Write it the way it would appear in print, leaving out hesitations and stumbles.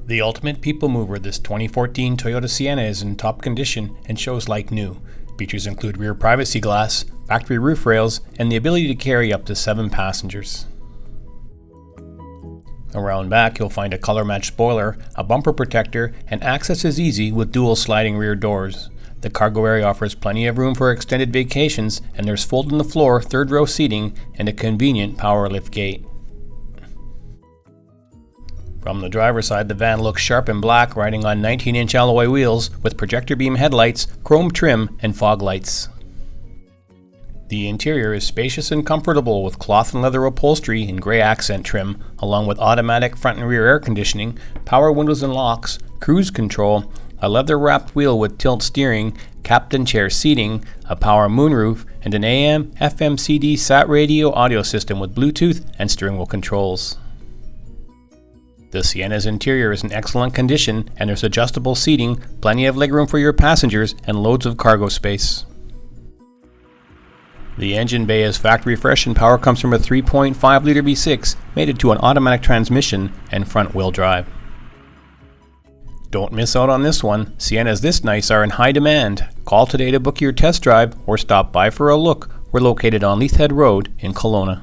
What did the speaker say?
The ultimate people mover, this 2014 Toyota Sienna is in top condition and shows like new. Features include rear privacy glass, factory roof rails, and the ability to carry up to 7 passengers. Around back, you'll find a color-matched spoiler, a bumper protector, and access is easy with dual sliding rear doors. The cargo area offers plenty of room for extended vacations, and there's fold-in-the-floor third-row seating and a convenient power liftgate. From the driver's side, the van looks sharp and black, riding on 19-inch alloy wheels with projector beam headlights, chrome trim, and fog lights. The interior is spacious and comfortable with cloth and leather upholstery in gray accent trim, along with automatic front and rear air conditioning, power windows and locks, cruise control, a leather-wrapped wheel with tilt steering, captain chair seating, a power moonroof, and an AM, FM, CD, SAT radio audio system with Bluetooth and steering wheel controls. The Sienna's interior is in excellent condition, and there's adjustable seating, plenty of legroom for your passengers, and loads of cargo space. The engine bay is factory fresh, and power comes from a 3.5 Litre V6 mated to an automatic transmission and front-wheel drive. Don't miss out on this one. Siennas this nice are in high demand. Call today to book your test drive or stop by for a look. We're located on Leathead Road in Kelowna.